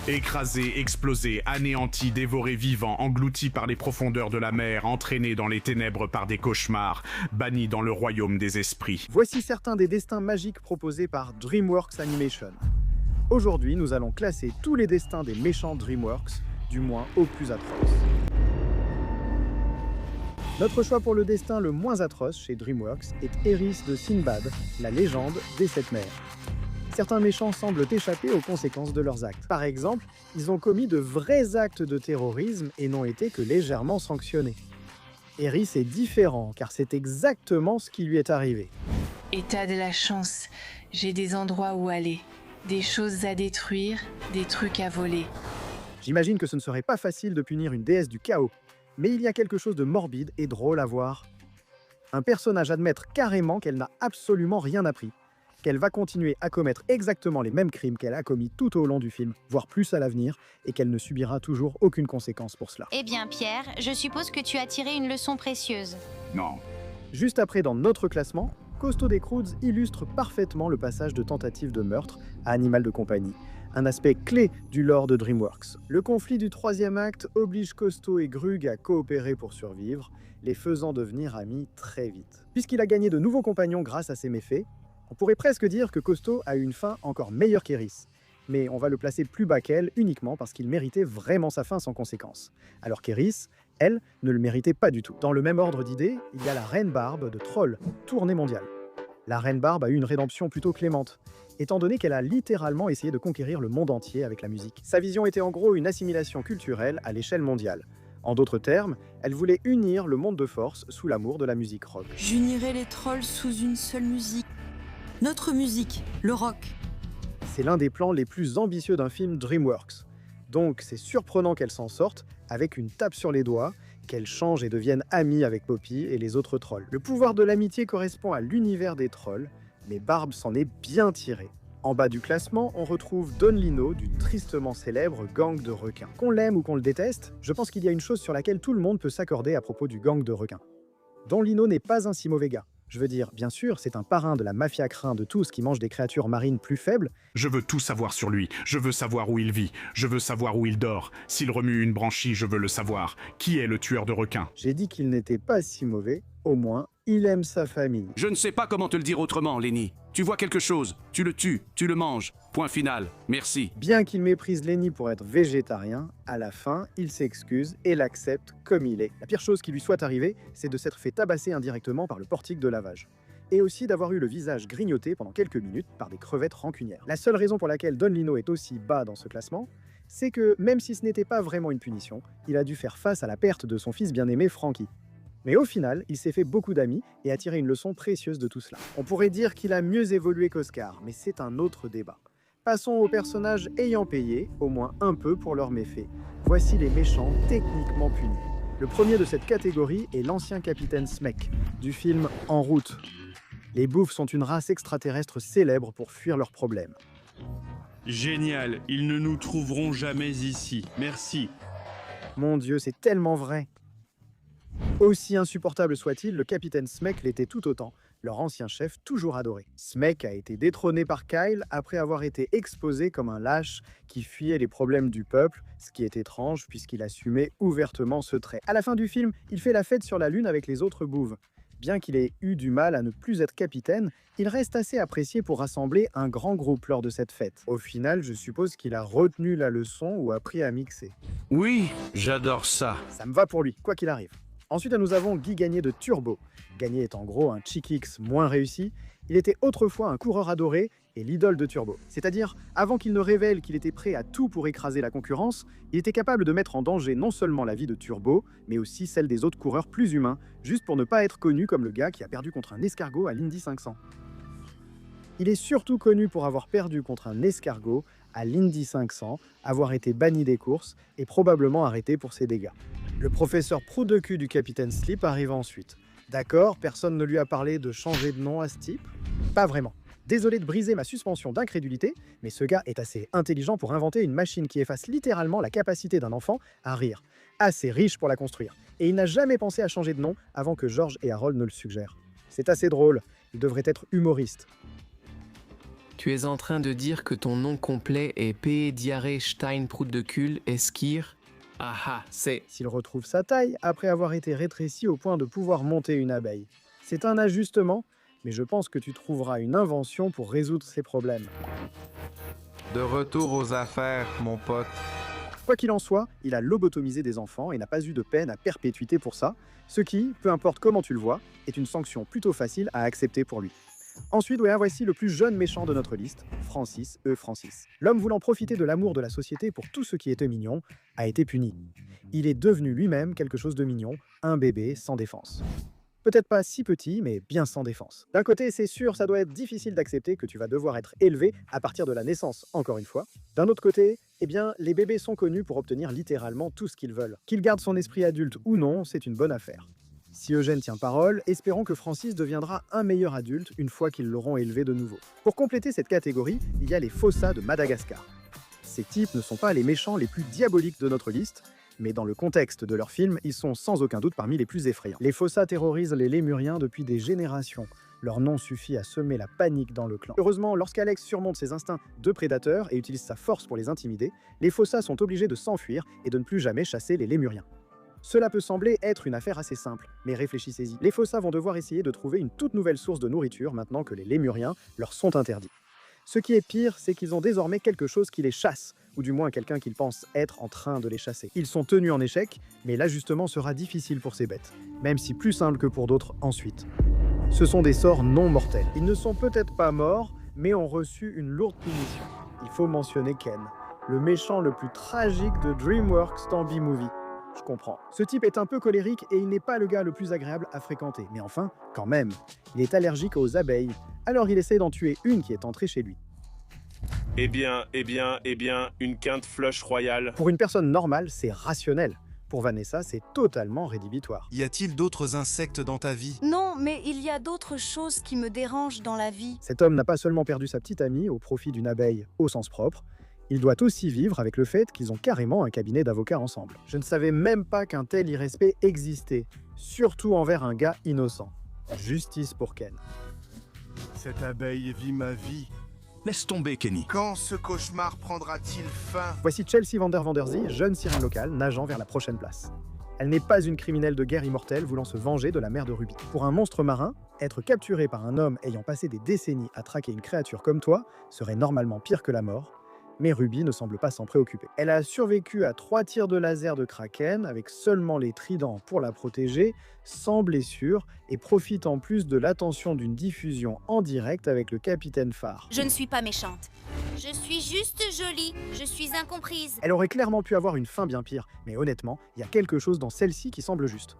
Écrasé, explosé, anéanti, dévoré vivant, englouti par les profondeurs de la mer, entraîné dans les ténèbres par des cauchemars, banni dans le royaume des esprits. Voici certains des destins magiques proposés par DreamWorks Animation. Aujourd'hui, nous allons classer tous les destins des méchants DreamWorks, du moins aux plus atroces. Notre choix pour le destin le moins atroce chez DreamWorks est Eris de Sinbad, la légende des sept mers. Certains méchants semblent échapper aux conséquences de leurs actes. Par exemple, ils ont commis de vrais actes de terrorisme et n'ont été que légèrement sanctionnés. Eris est différent, car c'est exactement ce qui lui est arrivé. Et t'as de la chance, j'ai des endroits où aller, des choses à détruire, des trucs à voler. J'imagine que ce ne serait pas facile de punir une déesse du chaos, mais il y a quelque chose de morbide et drôle à voir. Un personnage admettre carrément qu'elle n'a absolument rien appris, qu'elle va continuer à commettre exactement les mêmes crimes qu'elle a commis tout au long du film, voire plus à l'avenir, et qu'elle ne subira toujours aucune conséquence pour cela. Eh bien, Pierre, je suppose que tu as tiré une leçon précieuse. Non. Juste après, dans notre classement, Costaud des Croods illustre parfaitement le passage de tentative de meurtre à animal de compagnie, un aspect clé du lore de DreamWorks. Le conflit du troisième acte oblige Costaud et Grug à coopérer pour survivre, les faisant devenir amis très vite. Puisqu'il a gagné de nouveaux compagnons grâce à ses méfaits, on pourrait presque dire que Costaud a eu une fin encore meilleure qu'Eris, mais on va le placer plus bas qu'elle uniquement parce qu'il méritait vraiment sa fin sans conséquence, alors qu'Eris, elle, ne le méritait pas du tout. Dans le même ordre d'idées, il y a la Reine Barbe de Troll, tournée mondiale. La Reine Barbe a eu une rédemption plutôt clémente, étant donné qu'elle a littéralement essayé de conquérir le monde entier avec la musique. Sa vision était en gros une assimilation culturelle à l'échelle mondiale. En d'autres termes, elle voulait unir le monde de force sous l'amour de la musique rock. J'unirai les trolls sous une seule musique. Notre musique, le rock. C'est l'un des plans les plus ambitieux d'un film DreamWorks. Donc c'est surprenant qu'elle s'en sorte avec une tape sur les doigts, qu'elle change et devienne amie avec Poppy et les autres trolls. Le pouvoir de l'amitié correspond à l'univers des trolls, mais Barbe s'en est bien tirée. En bas du classement, on retrouve Don Lino du tristement célèbre gang de requins. Qu'on l'aime ou qu'on le déteste, je pense qu'il y a une chose sur laquelle tout le monde peut s'accorder à propos du gang de requins. Don Lino n'est pas un si mauvais gars. Je veux dire, bien sûr, c'est un parrain de la mafia crin de tous qui mange des créatures marines plus faibles. Je veux tout savoir sur lui. Je veux savoir où il vit. Je veux savoir où il dort. S'il remue une branchie, je veux le savoir. Qui est le tueur de requins? J'ai dit qu'il n'était pas si mauvais, au moins, il aime sa famille. Je ne sais pas comment te le dire autrement, Lenny. Tu vois quelque chose, tu le tues, tu le manges. Point final. Merci. Bien qu'il méprise Lenny pour être végétarien, à la fin, il s'excuse et l'accepte comme il est. La pire chose qui lui soit arrivée, c'est de s'être fait tabasser indirectement par le portique de lavage. Et aussi d'avoir eu le visage grignoté pendant quelques minutes par des crevettes rancunières. La seule raison pour laquelle Don Lino est aussi bas dans ce classement, c'est que, même si ce n'était pas vraiment une punition, il a dû faire face à la perte de son fils bien-aimé Frankie. Mais au final, il s'est fait beaucoup d'amis et a tiré une leçon précieuse de tout cela. On pourrait dire qu'il a mieux évolué qu'Oscar, mais c'est un autre débat. Passons aux personnages ayant payé, au moins un peu pour leurs méfaits. Voici les méchants techniquement punis. Le premier de cette catégorie est l'ancien capitaine Smek, du film En route. Les bouffes sont une race extraterrestre célèbre pour fuir leurs problèmes. Génial, ils ne nous trouveront jamais ici. Merci. Mon Dieu, c'est tellement vrai. Aussi insupportable soit-il, le capitaine Smek l'était tout autant, leur ancien chef toujours adoré. Smek a été détrôné par Kyle après avoir été exposé comme un lâche qui fuyait les problèmes du peuple, ce qui est étrange puisqu'il assumait ouvertement ce trait. À la fin du film, il fait la fête sur la Lune avec les autres bouves. Bien qu'il ait eu du mal à ne plus être capitaine, il reste assez apprécié pour rassembler un grand groupe lors de cette fête. Au final, je suppose qu'il a retenu la leçon ou appris à mixer. Oui, j'adore ça. Ça me va pour lui, quoi qu'il arrive. Ensuite, nous avons Guy Gagné de Turbo. Gagné est en gros un Chick-X moins réussi. Il était autrefois un coureur adoré et l'idole de Turbo. C'est-à-dire, avant qu'il ne révèle qu'il était prêt à tout pour écraser la concurrence, il était capable de mettre en danger non seulement la vie de Turbo, mais aussi celle des autres coureurs plus humains, juste pour ne pas être connu comme le gars qui a perdu contre un escargot à l'Indy 500. Il est surtout connu pour avoir perdu contre un escargot à l'Indy 500, avoir été banni des courses et probablement arrêté pour ses dégâts. Le professeur Prout de cul du capitaine Slip arrive ensuite. D'accord, personne ne lui a parlé de changer de nom à ce type? Pas vraiment. Désolé de briser ma suspension d'incrédulité, mais ce gars est assez intelligent pour inventer une machine qui efface littéralement la capacité d'un enfant à rire. Assez riche pour la construire. Et il n'a jamais pensé à changer de nom avant que George et Harold ne le suggèrent. C'est assez drôle, il devrait être humoriste. Tu es en train de dire que ton nom complet est P. Diarrhée Steinprout-de-Kuhl Eskir. Ah ah, c'est... S'il retrouve sa taille après avoir été rétréci au point de pouvoir monter une abeille. C'est un ajustement, mais je pense que tu trouveras une invention pour résoudre ces problèmes. De retour aux affaires, mon pote. Quoi qu'il en soit, il a lobotomisé des enfants et n'a pas eu de peine à perpétuité pour ça, ce qui, peu importe comment tu le vois, est une sanction plutôt facile à accepter pour lui. Ensuite, voici le plus jeune méchant de notre liste, Francis Francis. L'homme voulant profiter de l'amour de la société pour tout ce qui était mignon, a été puni. Il est devenu lui-même quelque chose de mignon, un bébé sans défense. Peut-être pas si petit, mais bien sans défense. D'un côté, c'est sûr, ça doit être difficile d'accepter que tu vas devoir être élevé à partir de la naissance, encore une fois. D'un autre côté, eh bien, les bébés sont connus pour obtenir littéralement tout ce qu'ils veulent. Qu'ils gardent son esprit adulte ou non, c'est une bonne affaire. Si Eugène tient parole, espérons que Francis deviendra un meilleur adulte une fois qu'ils l'auront élevé de nouveau. Pour compléter cette catégorie, il y a les Fossas de Madagascar. Ces types ne sont pas les méchants les plus diaboliques de notre liste, mais dans le contexte de leur film, ils sont sans aucun doute parmi les plus effrayants. Les Fossas terrorisent les Lémuriens depuis des générations. Leur nom suffit à semer la panique dans le clan. Heureusement, lorsqu'Alex surmonte ses instincts de prédateur et utilise sa force pour les intimider, les Fossas sont obligés de s'enfuir et de ne plus jamais chasser les Lémuriens. Cela peut sembler être une affaire assez simple, mais réfléchissez-y. Les Fossas vont devoir essayer de trouver une toute nouvelle source de nourriture maintenant que les Lémuriens leur sont interdits. Ce qui est pire, c'est qu'ils ont désormais quelque chose qui les chasse, ou du moins quelqu'un qu'ils pensent être en train de les chasser. Ils sont tenus en échec, mais l'ajustement sera difficile pour ces bêtes, même si plus simple que pour d'autres ensuite. Ce sont des sorts non mortels. Ils ne sont peut-être pas morts, mais ont reçu une lourde punition. Il faut mentionner Ken, le méchant le plus tragique de DreamWorks dans B-Movie. Je comprends. Ce type est un peu colérique et il n'est pas le gars le plus agréable à fréquenter. Mais enfin, quand même, il est allergique aux abeilles. Alors il essaie d'en tuer une qui est entrée chez lui. Eh bien, une quinte flush royale. Pour une personne normale, c'est rationnel. Pour Vanessa, c'est totalement rédhibitoire. Y a-t-il d'autres insectes dans ta vie? Non, mais il y a d'autres choses qui me dérangent dans la vie. Cet homme n'a pas seulement perdu sa petite amie au profit d'une abeille au sens propre, il doit aussi vivre avec le fait qu'ils ont carrément un cabinet d'avocats ensemble. Je ne savais même pas qu'un tel irrespect existait, surtout envers un gars innocent. Justice pour Ken. Cette abeille vit ma vie. Laisse tomber, Kenny. Quand ce cauchemar prendra-t-il fin? Voici Chelsea Vanderzee, jeune sirène locale, nageant vers la prochaine place. Elle n'est pas une criminelle de guerre immortelle voulant se venger de la mère de Ruby. Pour un monstre marin, être capturé par un homme ayant passé des décennies à traquer une créature comme toi serait normalement pire que la mort, mais Ruby ne semble pas s'en préoccuper. Elle a survécu à 3 tirs de laser de Kraken avec seulement les tridents pour la protéger, sans blessure, et profite en plus de l'attention d'une diffusion en direct avec le capitaine Phare. Je ne suis pas méchante. Je suis juste jolie. Je suis incomprise. Elle aurait clairement pu avoir une fin bien pire, mais honnêtement, il y a quelque chose dans celle-ci qui semble juste.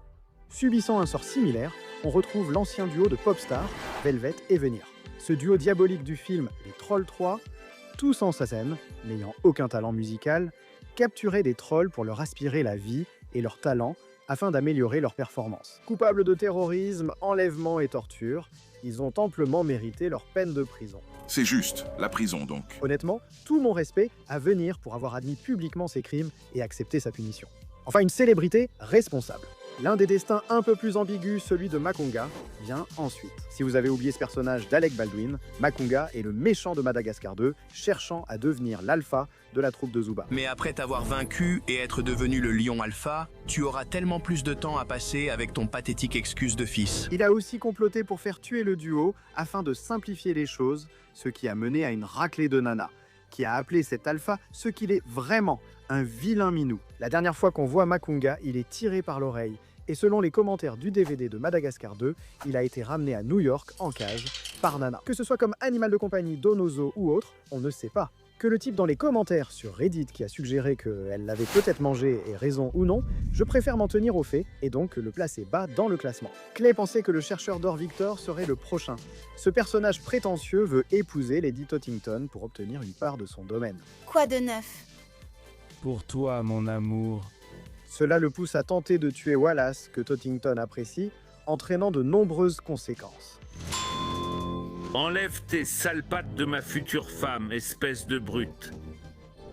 Subissant un sort similaire, on retrouve l'ancien duo de pop stars, Velvet et Venir. Ce duo diabolique du film Les Trolls 3, tous en scène, n'ayant aucun talent musical, capturaient des trolls pour leur aspirer la vie et leur talent afin d'améliorer leur performance. Coupables de terrorisme, enlèvement et torture, ils ont amplement mérité leur peine de prison. C'est juste, la prison donc. Honnêtement, tout mon respect à Venir pour avoir admis publiquement ses crimes et accepté sa punition. Enfin, une célébrité responsable. L'un des destins un peu plus ambigus, celui de Makunga, vient ensuite. Si vous avez oublié ce personnage d'Alec Baldwin, Makunga est le méchant de Madagascar 2, cherchant à devenir l'alpha de la troupe de Zuba. Mais après t'avoir vaincu et être devenu le lion alpha, tu auras tellement plus de temps à passer avec ton pathétique excuse de fils. Il a aussi comploté pour faire tuer le duo afin de simplifier les choses, ce qui a mené à une raclée de Nana, qui a appelé cet alpha ce qu'il est vraiment, un vilain minou. La dernière fois qu'on voit Makunga, il est tiré par l'oreille. Et selon les commentaires du DVD de Madagascar 2, il a été ramené à New York en cage par Nana. Que ce soit comme animal de compagnie, Donoso ou autre, on ne sait pas. Que le type dans les commentaires sur Reddit qui a suggéré qu'elle l'avait peut-être mangé ait raison ou non, je préfère m'en tenir aux faits et donc le placer bas dans le classement. Clay pensait que le chercheur d'or Victor serait le prochain. Ce personnage prétentieux veut épouser Lady Tottington pour obtenir une part de son domaine. Quoi de neuf? Pour toi, mon amour. Cela le pousse à tenter de tuer Wallace, que Tottington apprécie, entraînant de nombreuses conséquences. Enlève tes sales pattes de ma future femme, espèce de brute.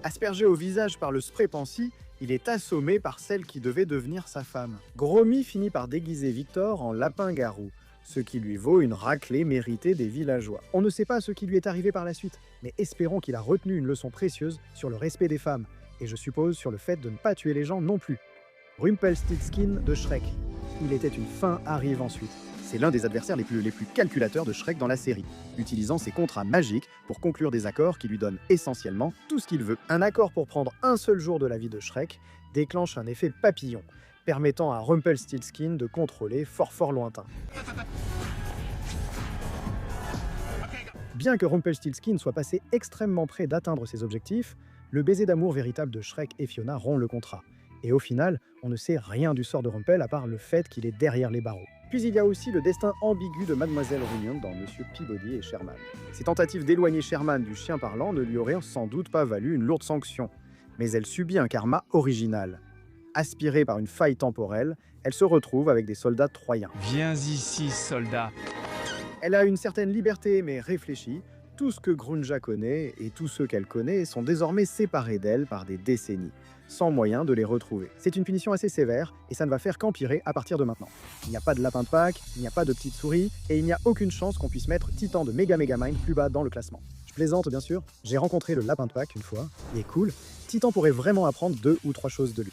Aspergé au visage par le spray Pansy, il est assommé par celle qui devait devenir sa femme. Gromy finit par déguiser Victor en lapin-garou, ce qui lui vaut une raclée méritée des villageois. On ne sait pas ce qui lui est arrivé par la suite, mais espérons qu'il a retenu une leçon précieuse sur le respect des femmes, et je suppose sur le fait de ne pas tuer les gens non plus. Rumpelstiltskin de Shrek. Il était une fin arrive ensuite. C'est l'un des adversaires les plus calculateurs de Shrek dans la série, utilisant ses contrats magiques pour conclure des accords qui lui donnent essentiellement tout ce qu'il veut. Un accord pour prendre un seul jour de la vie de Shrek déclenche un effet papillon, permettant à Rumpelstiltskin de contrôler fort lointain. Bien que Rumpelstiltskin soit passé extrêmement près d'atteindre ses objectifs, le baiser d'amour véritable de Shrek et Fiona rompt le contrat. Et au final, on ne sait rien du sort de Rumpel à part le fait qu'il est derrière les barreaux. Puis il y a aussi le destin ambigu de Mademoiselle Runion dans Monsieur Peabody et Sherman. Ses tentatives d'éloigner Sherman du chien parlant ne lui auraient sans doute pas valu une lourde sanction, mais elle subit un karma original. Aspirée par une faille temporelle, elle se retrouve avec des soldats troyens. Viens ici, soldat. Elle a une certaine liberté, mais réfléchie. Tout ce que Grunja connaît et tous ceux qu'elle connaît sont désormais séparés d'elle par des décennies, sans moyen de les retrouver. C'est une punition assez sévère, et ça ne va faire qu'empirer à partir de maintenant. Il n'y a pas de lapin de Pâques, il n'y a pas de petite souris, et il n'y a aucune chance qu'on puisse mettre Titan de Megamind plus bas dans le classement. Je plaisante bien sûr, j'ai rencontré le lapin de Pâques une fois, il est cool. Titan pourrait vraiment apprendre 2 ou 3 choses de lui.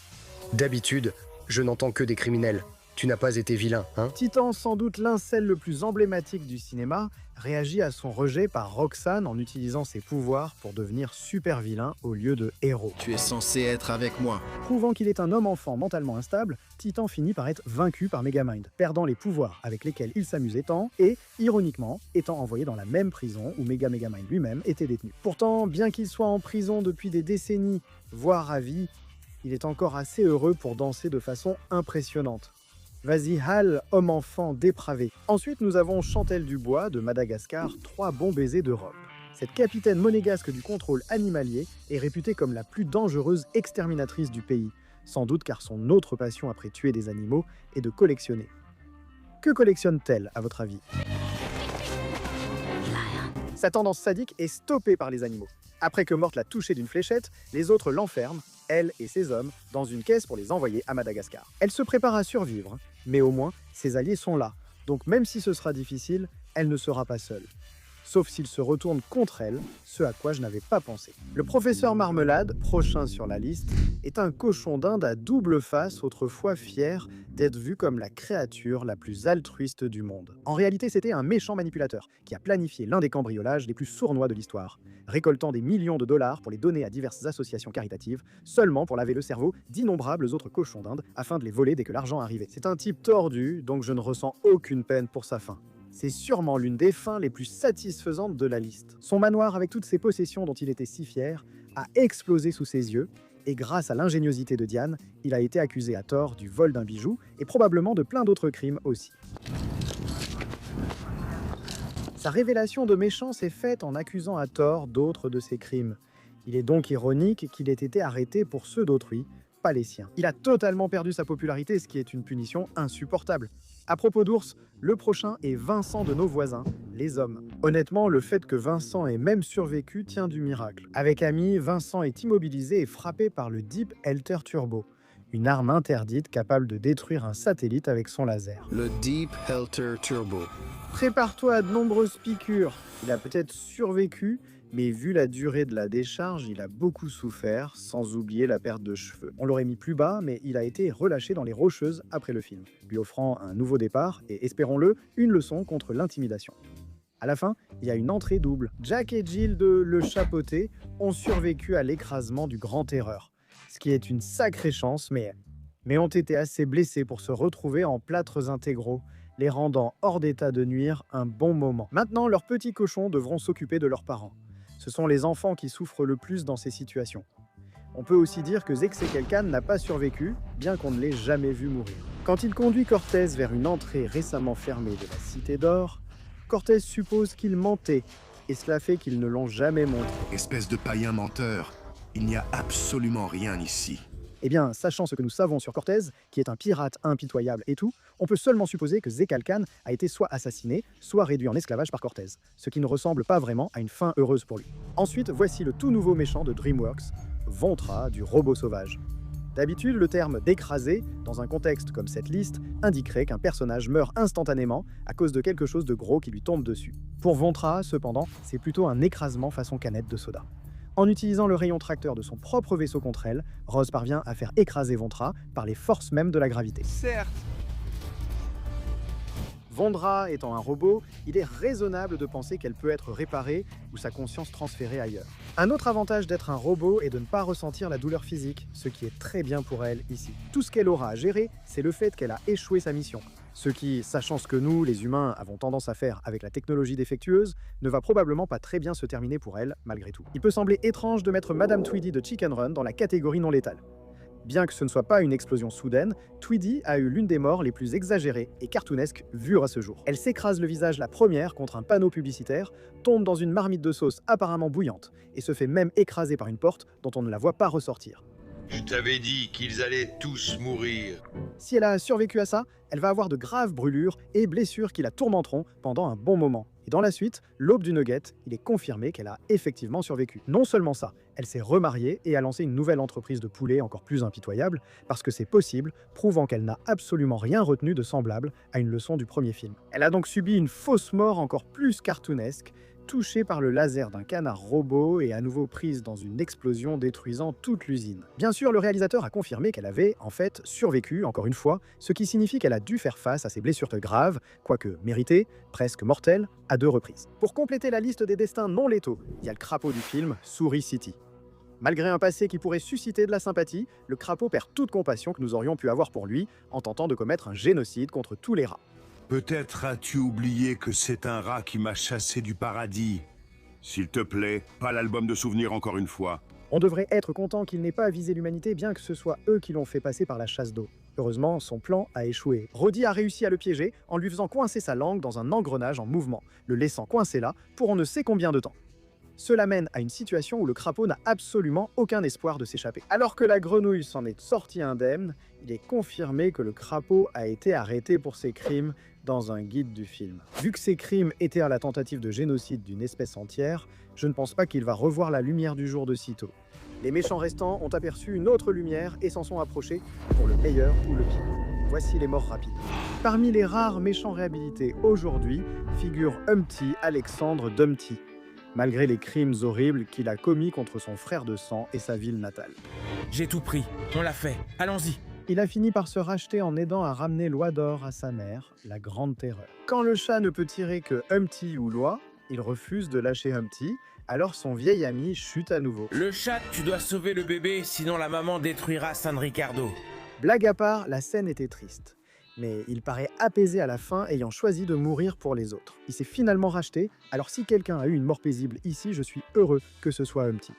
D'habitude, je n'entends que des criminels. Tu n'as pas été vilain, hein? Titan, sans doute l'incel le plus emblématique du cinéma, réagit à son rejet par Roxane en utilisant ses pouvoirs pour devenir super vilain au lieu de héros. Tu es censé être avec moi. Prouvant qu'il est un homme-enfant mentalement instable, Titan finit par être vaincu par Megamind, perdant les pouvoirs avec lesquels il s'amusait tant et, ironiquement, étant envoyé dans la même prison où Megamind lui-même était détenu. Pourtant, bien qu'il soit en prison depuis des décennies, voire à vie, il est encore assez heureux pour danser de façon impressionnante. Vas-y, Hal, homme-enfant dépravé. Ensuite, nous avons Chantelle Dubois de Madagascar, 3 bons baisers d'Europe. Cette capitaine monégasque du contrôle animalier est réputée comme la plus dangereuse exterminatrice du pays, sans doute car son autre passion après tuer des animaux est de collectionner. Que collectionne-t-elle, à votre avis? Sa tendance sadique est stoppée par les animaux. Après que Morte l'a touchée d'une fléchette, les autres l'enferment, elle et ses hommes, dans une caisse pour les envoyer à Madagascar. Elle se prépare à survivre, mais au moins, ses alliés sont là. Donc même si ce sera difficile, elle ne sera pas seule. Sauf s'il se retourne contre elle, ce à quoi je n'avais pas pensé. Le professeur Marmelade, prochain sur la liste, est un cochon d'Inde à double face, autrefois fier d'être vu comme la créature la plus altruiste du monde. En réalité, c'était un méchant manipulateur qui a planifié l'un des cambriolages les plus sournois de l'histoire, récoltant des millions de dollars pour les donner à diverses associations caritatives, seulement pour laver le cerveau d'innombrables autres cochons d'Inde afin de les voler dès que l'argent arrivait. C'est un type tordu, donc je ne ressens aucune peine pour sa fin. C'est sûrement l'une des fins les plus satisfaisantes de la liste. Son manoir, avec toutes ses possessions dont il était si fier, a explosé sous ses yeux, et grâce à l'ingéniosité de Diane, il a été accusé à tort du vol d'un bijou, et probablement de plein d'autres crimes aussi. Sa révélation de méchant s'est faite en accusant à tort d'autres de ses crimes. Il est donc ironique qu'il ait été arrêté pour ceux d'autrui, pas les siens. Il a totalement perdu sa popularité, ce qui est une punition insupportable. À propos d'ours, le prochain est Vincent de nos voisins, les hommes. Honnêtement, le fait que Vincent ait même survécu tient du miracle. Avec Ami, Vincent est immobilisé et frappé par le Deep Helter Turbo, une arme interdite capable de détruire un satellite avec son laser. Le Deep Helter Turbo. Prépare-toi à de nombreuses piqûres. Il a peut-être survécu, mais vu la durée de la décharge, il a beaucoup souffert, sans oublier la perte de cheveux. On l'aurait mis plus bas, mais il a été relâché dans les Rocheuses après le film, lui offrant un nouveau départ et, espérons-le, une leçon contre l'intimidation. À la fin, il y a une entrée double. Jack et Jill de Le Chapeauté ont survécu à l'écrasement du Grand Terreur, ce qui est une sacrée chance, mais ont été assez blessés pour se retrouver en plâtres intégraux, les rendant hors d'état de nuire un bon moment. Maintenant, leurs petits cochons devront s'occuper de leurs parents. Ce sont les enfants qui souffrent le plus dans ces situations. On peut aussi dire que Zexekelkan n'a pas survécu, bien qu'on ne l'ait jamais vu mourir. Quand il conduit Cortez vers une entrée récemment fermée de la Cité d'Or, Cortez suppose qu'il mentait, et cela fait qu'ils ne l'ont jamais montré. Espèce de païen menteur, il n'y a absolument rien ici. Eh bien, sachant ce que nous savons sur Cortez, qui est un pirate impitoyable et tout, on peut seulement supposer que Zekalkan a été soit assassiné, soit réduit en esclavage par Cortez, ce qui ne ressemble pas vraiment à une fin heureuse pour lui. Ensuite, voici le tout nouveau méchant de DreamWorks, Vontra du robot sauvage. D'habitude, le terme « d'écraser », dans un contexte comme cette liste, indiquerait qu'un personnage meurt instantanément à cause de quelque chose de gros qui lui tombe dessus. Pour Vontra, cependant, c'est plutôt un écrasement façon canette de soda. En utilisant le rayon tracteur de son propre vaisseau contre elle, Rose parvient à faire écraser Vontra par les forces mêmes de la gravité. Certes. Vondra étant un robot, il est raisonnable de penser qu'elle peut être réparée ou sa conscience transférée ailleurs. Un autre avantage d'être un robot est de ne pas ressentir la douleur physique, ce qui est très bien pour elle ici. Tout ce qu'elle aura à gérer, c'est le fait qu'elle a échoué sa mission. Ce qui, sachant ce que nous, les humains, avons tendance à faire avec la technologie défectueuse, ne va probablement pas très bien se terminer pour elle, malgré tout. Il peut sembler étrange de mettre Madame Tweedy de Chicken Run dans la catégorie non létale. Bien que ce ne soit pas une explosion soudaine, Tweedy a eu l'une des morts les plus exagérées et cartoonesques vues à ce jour. Elle s'écrase le visage la première contre un panneau publicitaire, tombe dans une marmite de sauce apparemment bouillante et se fait même écraser par une porte dont on ne la voit pas ressortir. Je t'avais dit qu'ils allaient tous mourir. Si elle a survécu à ça, elle va avoir de graves brûlures et blessures qui la tourmenteront pendant un bon moment. Et dans la suite, l'aube du Nugget, il est confirmé qu'elle a effectivement survécu. Non seulement ça, elle s'est remariée et a lancé une nouvelle entreprise de poulet encore plus impitoyable, parce que c'est possible, prouvant qu'elle n'a absolument rien retenu de semblable à une leçon du premier film. Elle a donc subi une fausse mort encore plus cartoonesque, touchée par le laser d'un canard robot et à nouveau prise dans une explosion détruisant toute l'usine. Bien sûr, le réalisateur a confirmé qu'elle avait, en fait, survécu, encore une fois, ce qui signifie qu'elle a dû faire face à ses blessures graves, quoique méritées, presque mortelles, à 2 reprises. Pour compléter la liste des destins non létaux, il y a le crapaud du film, Souris City. Malgré un passé qui pourrait susciter de la sympathie, le crapaud perd toute compassion que nous aurions pu avoir pour lui en tentant de commettre un génocide contre tous les rats. Peut-être as-tu oublié que c'est un rat qui m'a chassé du paradis. S'il te plaît, pas l'album de souvenirs encore une fois. On devrait être content qu'il n'ait pas visé l'humanité, bien que ce soit eux qui l'ont fait passer par la chasse d'eau. Heureusement, son plan a échoué. Roddy a réussi à le piéger en lui faisant coincer sa langue dans un engrenage en mouvement, le laissant coincé là pour on ne sait combien de temps. Cela mène à une situation où le crapaud n'a absolument aucun espoir de s'échapper. Alors que la grenouille s'en est sortie indemne, il est confirmé que le crapaud a été arrêté pour ses crimes dans un guide du film. Vu que ces crimes étaient à la tentative de génocide d'une espèce entière, je ne pense pas qu'il va revoir la lumière du jour de sitôt. Les méchants restants ont aperçu une autre lumière et s'en sont approchés pour le meilleur ou le pire. Voici les morts rapides. Parmi les rares méchants réhabilités aujourd'hui figure Humpty Alexandre Dumpty, malgré les crimes horribles qu'il a commis contre son frère de sang et sa ville natale. J'ai tout pris, on l'a fait, allons-y. Il a fini par se racheter en aidant à ramener l'oie d'or à sa mère, la Grande Terreur. Quand le chat ne peut tirer que Humpty ou l'oie, il refuse de lâcher Humpty, alors son vieil ami chute à nouveau. Le chat, tu dois sauver le bébé, sinon la maman détruira San Ricardo. Blague à part, la scène était triste. Mais il paraît apaisé à la fin, ayant choisi de mourir pour les autres. Il s'est finalement racheté, alors si quelqu'un a eu une mort paisible ici, je suis heureux que ce soit Humpty.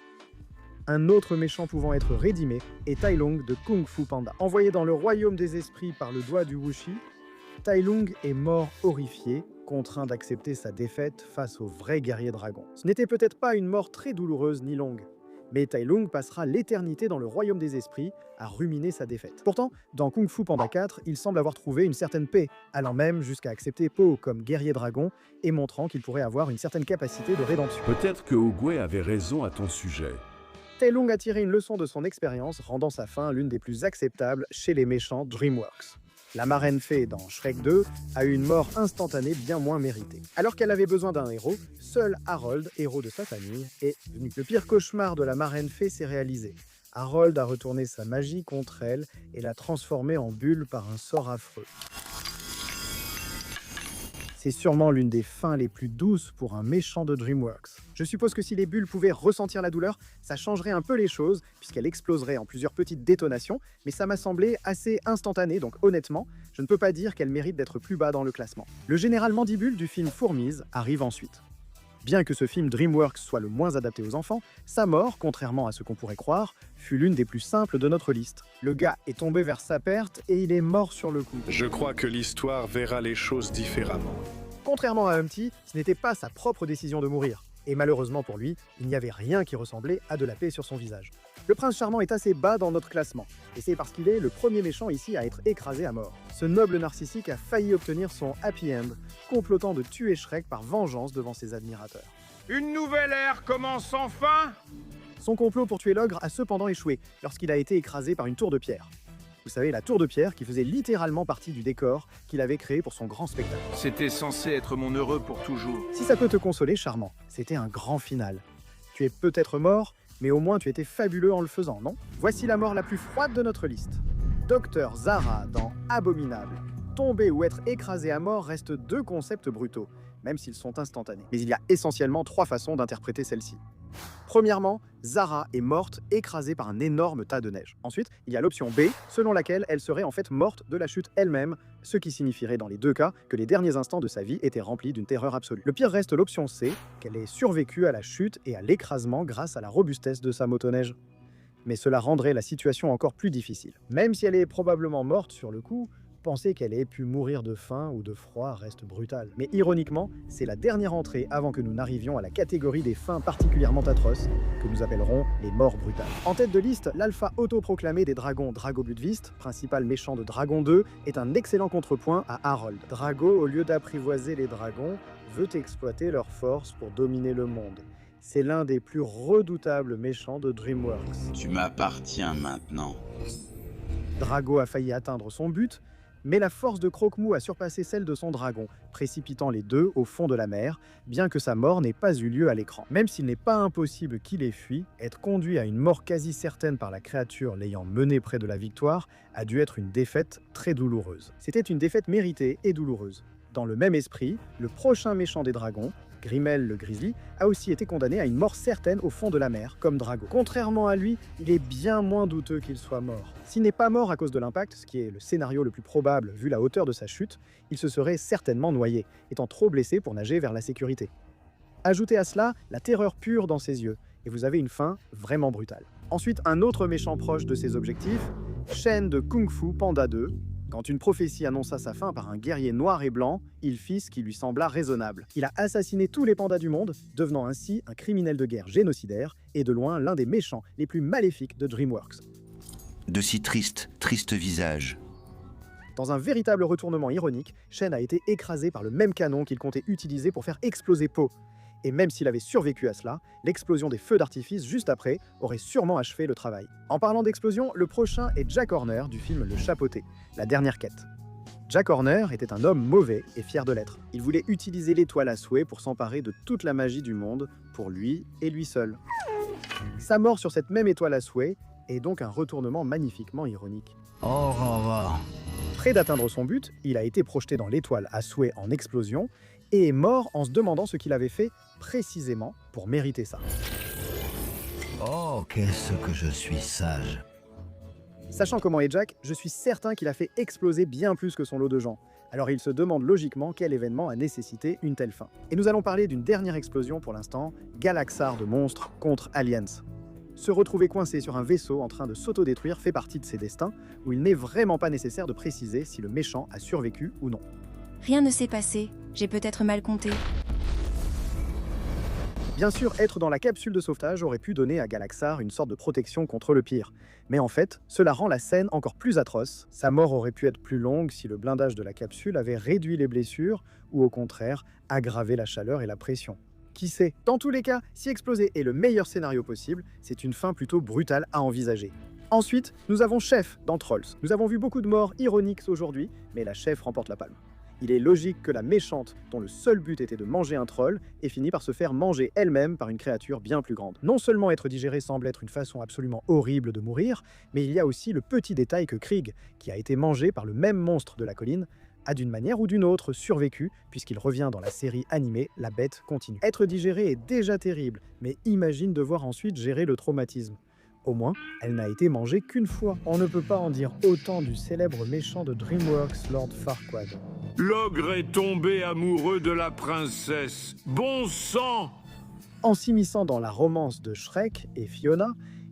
Un autre méchant pouvant être rédimé est Tai Lung de Kung Fu Panda. Envoyé dans le royaume des esprits par le doigt du Wuxi, Tai Lung est mort horrifié, contraint d'accepter sa défaite face au vrai guerrier dragon. Ce n'était peut-être pas une mort très douloureuse ni longue, mais Tai Lung passera l'éternité dans le royaume des esprits à ruminer sa défaite. Pourtant, dans Kung Fu Panda 4, il semble avoir trouvé une certaine paix, allant même jusqu'à accepter Po comme guerrier dragon et montrant qu'il pourrait avoir une certaine capacité de rédemption. Peut-être que Oogway avait raison à ton sujet. Tai Lung a tiré une leçon de son expérience, rendant sa fin l'une des plus acceptables chez les méchants DreamWorks. La marraine fée dans Shrek 2 a eu une mort instantanée bien moins méritée. Alors qu'elle avait besoin d'un héros, seul Harold, héros de sa famille, est venu. Le pire cauchemar de la marraine fée s'est réalisé. Harold a retourné sa magie contre elle et l'a transformée en bulle par un sort affreux. C'est sûrement l'une des fins les plus douces pour un méchant de DreamWorks. Je suppose que si les bulles pouvaient ressentir la douleur, ça changerait un peu les choses, puisqu'elle exploserait en plusieurs petites détonations, mais ça m'a semblé assez instantané, donc honnêtement, je ne peux pas dire qu'elle mérite d'être plus bas dans le classement. Le général Mandibule du film Fourmise arrive ensuite. Bien que ce film DreamWorks soit le moins adapté aux enfants, sa mort, contrairement à ce qu'on pourrait croire, fut l'une des plus simples de notre liste. Le gars est tombé vers sa perte et il est mort sur le coup. Je crois que l'histoire verra les choses différemment. Contrairement à Humpty, ce n'était pas sa propre décision de mourir. Et malheureusement pour lui, il n'y avait rien qui ressemblait à de la paix sur son visage. Le prince charmant est assez bas dans notre classement, et c'est parce qu'il est le premier méchant ici à être écrasé à mort. Ce noble narcissique a failli obtenir son happy end, complotant de tuer Shrek par vengeance devant ses admirateurs. Une nouvelle ère commence enfin. Son complot pour tuer l'ogre a cependant échoué lorsqu'il a été écrasé par une tour de pierre. Vous savez, la tour de pierre qui faisait littéralement partie du décor qu'il avait créé pour son grand spectacle. C'était censé être mon heureux pour toujours. Si ça peut te consoler, charmant, c'était un grand final. Tu es peut-être mort, mais au moins tu étais fabuleux en le faisant, non? Voici la mort la plus froide de notre liste. Dr Zara dans Abominable. Tomber ou être écrasé à mort restent deux concepts brutaux, même s'ils sont instantanés. Mais il y a essentiellement 3 façons d'interpréter celle-ci. Premièrement, Zara est morte écrasée par un énorme tas de neige. Ensuite, il y a l'option B, selon laquelle elle serait en fait morte de la chute elle-même, ce qui signifierait dans les deux cas que les derniers instants de sa vie étaient remplis d'une terreur absolue. Le pire reste l'option C, qu'elle ait survécu à la chute et à l'écrasement grâce à la robustesse de sa motoneige. Mais cela rendrait la situation encore plus difficile. Même si elle est probablement morte sur le coup, penser qu'elle ait pu mourir de faim ou de froid reste brutal. Mais ironiquement, c'est la dernière entrée avant que nous n'arrivions à la catégorie des fins particulièrement atroces, que nous appellerons les morts brutales. En tête de liste, l'alpha autoproclamé des dragons, Drago Bloodfist, principal méchant de Dragon 2, est un excellent contrepoint à Harold. Drago, au lieu d'apprivoiser les dragons, veut exploiter leur force pour dominer le monde. C'est l'un des plus redoutables méchants de DreamWorks. Tu m'appartiens maintenant. Drago a failli atteindre son but, mais la force de Croque-Mou a surpassé celle de son dragon, précipitant les deux au fond de la mer, bien que sa mort n'ait pas eu lieu à l'écran. Même s'il n'est pas impossible qu'il ait fui, être conduit à une mort quasi certaine par la créature l'ayant mené près de la victoire a dû être une défaite très douloureuse. C'était une défaite méritée et douloureuse. Dans le même esprit, le prochain méchant des dragons, Grimmel le Grizzly, a aussi été condamné à une mort certaine au fond de la mer, comme Drago. Contrairement à lui, il est bien moins douteux qu'il soit mort. S'il n'est pas mort à cause de l'impact, ce qui est le scénario le plus probable vu la hauteur de sa chute, il se serait certainement noyé, étant trop blessé pour nager vers la sécurité. Ajoutez à cela la terreur pure dans ses yeux, et vous avez une fin vraiment brutale. Ensuite, un autre méchant proche de ses objectifs, Shen de Kung Fu Panda 2. Quand une prophétie annonça sa fin par un guerrier noir et blanc, il fit ce qui lui sembla raisonnable. Il a assassiné tous les pandas du monde, devenant ainsi un criminel de guerre génocidaire et de loin l'un des méchants les plus maléfiques de DreamWorks. De si tristes visages. Dans un véritable retournement ironique, Shen a été écrasé par le même canon qu'il comptait utiliser pour faire exploser Po. Et même s'il avait survécu à cela, l'explosion des feux d'artifice juste après aurait sûrement achevé le travail. En parlant d'explosion, le prochain est Jack Horner du film Le Chapeauté, la dernière quête. Jack Horner était un homme mauvais et fier de l'être. Il voulait utiliser l'étoile à souhait pour s'emparer de toute la magie du monde, pour lui et lui seul. Sa mort sur cette même étoile à souhait est donc un retournement magnifiquement ironique. Au revoir. Près d'atteindre son but, il a été projeté dans l'étoile à souhait en explosion et est mort en se demandant ce qu'il avait fait précisément pour mériter ça. Oh, qu'est-ce que je suis sage. Sachant comment est Jack, je suis certain qu'il a fait exploser bien plus que son lot de gens. Alors il se demande logiquement quel événement a nécessité une telle fin. Et nous allons parler d'une dernière explosion pour l'instant, Galaxar de monstres contre Aliens. Se retrouver coincé sur un vaisseau en train de s'autodétruire fait partie de ses destins, où il n'est vraiment pas nécessaire de préciser si le méchant a survécu ou non. Rien ne s'est passé, j'ai peut-être mal compté. Bien sûr, être dans la capsule de sauvetage aurait pu donner à Galaxar une sorte de protection contre le pire. Mais en fait, cela rend la scène encore plus atroce. Sa mort aurait pu être plus longue si le blindage de la capsule avait réduit les blessures ou au contraire, aggravé la chaleur et la pression. Qui sait? Dans tous les cas, si exploser est le meilleur scénario possible, c'est une fin plutôt brutale à envisager. Ensuite, nous avons Chef dans Trolls. Nous avons vu beaucoup de morts ironiques aujourd'hui, mais la chef remporte la palme. Il est logique que la méchante, dont le seul but était de manger un troll, ait fini par se faire manger elle-même par une créature bien plus grande. Non seulement être digéré semble être une façon absolument horrible de mourir, mais il y a aussi le petit détail que Krieg, qui a été mangé par le même monstre de la colline, a d'une manière ou d'une autre survécu, puisqu'il revient dans la série animée La Bête continue. Être digéré est déjà terrible, mais imagine devoir ensuite gérer le traumatisme. Au moins, elle n'a été mangée qu'une fois. On ne peut pas en dire autant du célèbre méchant de DreamWorks, Lord Farquaad. L'ogre est tombé amoureux de la princesse. Bon sang! En s'immisçant dans la romance de Shrek et Fiona,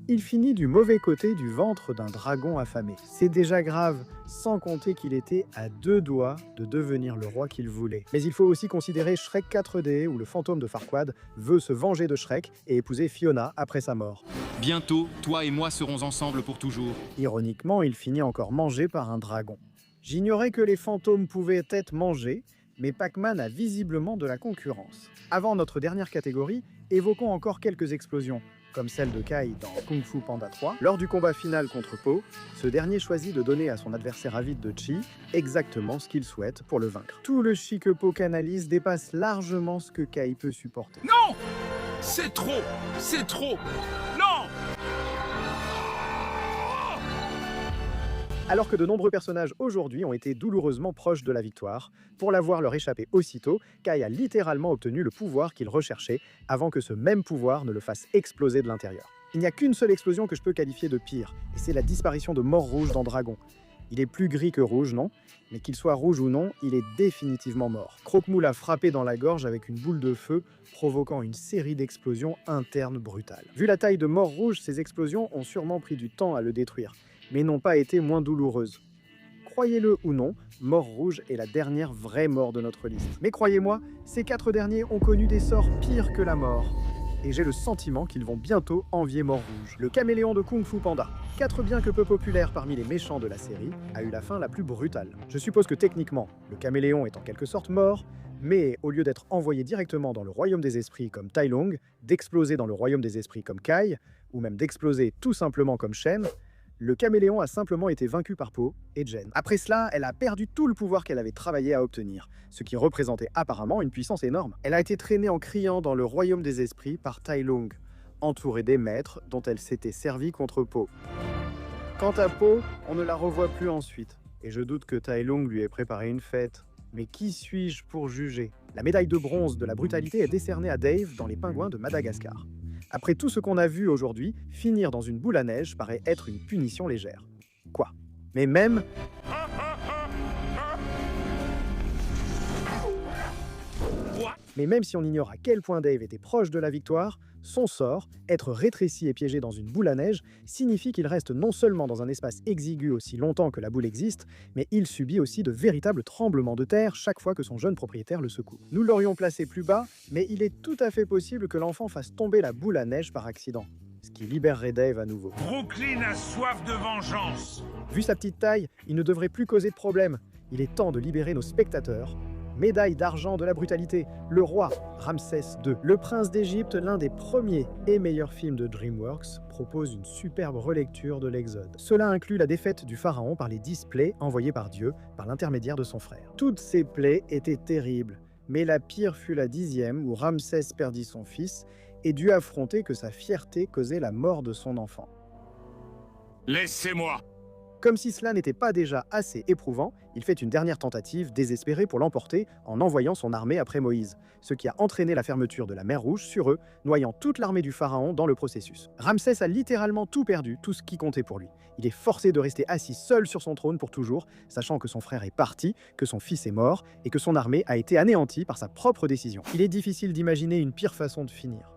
il finit du mauvais côté du ventre d'un dragon affamé. C'est déjà grave, sans compter qu'il était à 2 doigts de devenir le roi qu'il voulait. Mais il faut aussi considérer Shrek 4D, où le fantôme de Farquaad veut se venger de Shrek et épouser Fiona après sa mort. Bientôt, toi et moi serons ensemble pour toujours. Ironiquement, il finit encore mangé par un dragon. J'ignorais que les fantômes pouvaient être mangés, mais Pac-Man a visiblement de la concurrence. Avant notre dernière catégorie, évoquons encore quelques explosions. comme celle de Kai dans Kung Fu Panda 3. Lors du combat final contre Po, ce dernier choisit de donner à son adversaire avide de chi exactement ce qu'il souhaite pour le vaincre. Tout le chi que Po canalise dépasse largement ce que Kai peut supporter. Non! C'est trop! C'est trop! Non! Alors que de nombreux personnages aujourd'hui ont été douloureusement proches de la victoire, pour la voir leur échapper aussitôt, Kai a littéralement obtenu le pouvoir qu'il recherchait avant que ce même pouvoir ne le fasse exploser de l'intérieur. Il n'y a qu'une seule explosion que je peux qualifier de pire, et c'est la disparition de Mort Rouge dans Dragon. Il est plus gris que rouge, non? Mais qu'il soit rouge ou non, il est définitivement mort. Croque-Mou l'a frappé dans la gorge avec une boule de feu, provoquant une série d'explosions internes brutales. Vu la taille de Mort Rouge, ces explosions ont sûrement pris du temps à le détruire, mais n'ont pas été moins douloureuses. Croyez-le ou non, Mort Rouge est la dernière vraie mort de notre liste. Mais croyez-moi, ces 4 derniers ont connu des sorts pires que la mort. Et j'ai le sentiment qu'ils vont bientôt envier Mort Rouge. Le caméléon de Kung Fu Panda, 4 bien que peu populaire parmi les méchants de la série, a eu la fin la plus brutale. Je suppose que techniquement, le caméléon est en quelque sorte mort, mais au lieu d'être envoyé directement dans le royaume des esprits comme Tai Lung, d'exploser dans le royaume des esprits comme Kai, ou même d'exploser tout simplement comme Shen, le caméléon a simplement été vaincu par Po et Jen. Après cela, elle a perdu tout le pouvoir qu'elle avait travaillé à obtenir, ce qui représentait apparemment une puissance énorme. Elle a été traînée en criant dans le royaume des esprits par Tai Lung, entourée des maîtres dont elle s'était servie contre Po. Quant à Po, on ne la revoit plus ensuite, et je doute que Tai Lung lui ait préparé une fête. Mais qui suis-je pour juger? La médaille de bronze de la brutalité est décernée à Dave dans Les Pingouins de Madagascar. Après tout ce qu'on a vu aujourd'hui, finir dans une boule à neige paraît être une punition légère. Quoi? Mais même... Mais même si on ignore à quel point Dave était proche de la victoire, son sort, être rétréci et piégé dans une boule à neige, signifie qu'il reste non seulement dans un espace exigu aussi longtemps que la boule existe, mais il subit aussi de véritables tremblements de terre chaque fois que son jeune propriétaire le secoue. Nous l'aurions placé plus bas, mais il est tout à fait possible que l'enfant fasse tomber la boule à neige par accident, ce qui libérerait Dave à nouveau. Brooklyn a soif de vengeance! Vu sa petite taille, il ne devrait plus causer de problème. Il est temps de libérer nos spectateurs. Médaille d'argent de la brutalité, Le Roi, Ramsès II. Le Prince d'Égypte, l'un des premiers et meilleurs films de DreamWorks, propose une superbe relecture de l'Exode. Cela inclut la défaite du pharaon par les 10 plaies envoyées par Dieu par l'intermédiaire de son frère. Toutes ces plaies étaient terribles, mais la pire fut la 10e où Ramsès perdit son fils et dut affronter que sa fierté causait la mort de son enfant. Laissez-moi! Comme si cela n'était pas déjà assez éprouvant, il fait une dernière tentative désespérée pour l'emporter en envoyant son armée après Moïse, ce qui a entraîné la fermeture de la mer Rouge sur eux, noyant toute l'armée du pharaon dans le processus. Ramsès a littéralement tout perdu, tout ce qui comptait pour lui. Il est forcé de rester assis seul sur son trône pour toujours, sachant que son frère est parti, que son fils est mort et que son armée a été anéantie par sa propre décision. Il est difficile d'imaginer une pire façon de finir.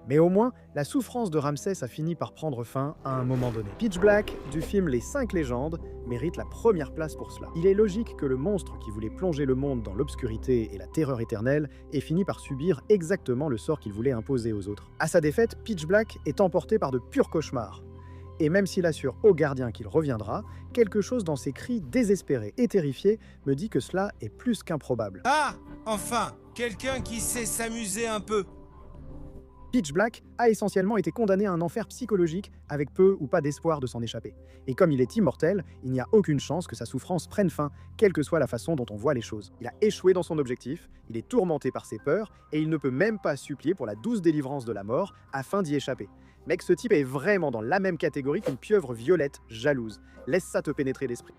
Mais au moins, la souffrance de Ramsès a fini par prendre fin à un moment donné. Pitch Black, du film Les 5 légendes, mérite la première place pour cela. Il est logique que le monstre qui voulait plonger le monde dans l'obscurité et la terreur éternelle ait fini par subir exactement le sort qu'il voulait imposer aux autres. À sa défaite, Pitch Black est emporté par de purs cauchemars. Et même s'il assure au gardien qu'il reviendra, quelque chose dans ses cris désespérés et terrifiés me dit que cela est plus qu'improbable. Ah, enfin, quelqu'un qui sait s'amuser un peu. Pitch Black a essentiellement été condamné à un enfer psychologique avec peu ou pas d'espoir de s'en échapper. Et comme il est immortel, il n'y a aucune chance que sa souffrance prenne fin, quelle que soit la façon dont on voit les choses. Il a échoué dans son objectif, il est tourmenté par ses peurs, et il ne peut même pas supplier pour la douce délivrance de la mort afin d'y échapper. Mec, ce type est vraiment dans la même catégorie qu'une pieuvre violette jalouse. Laisse ça te pénétrer l'esprit.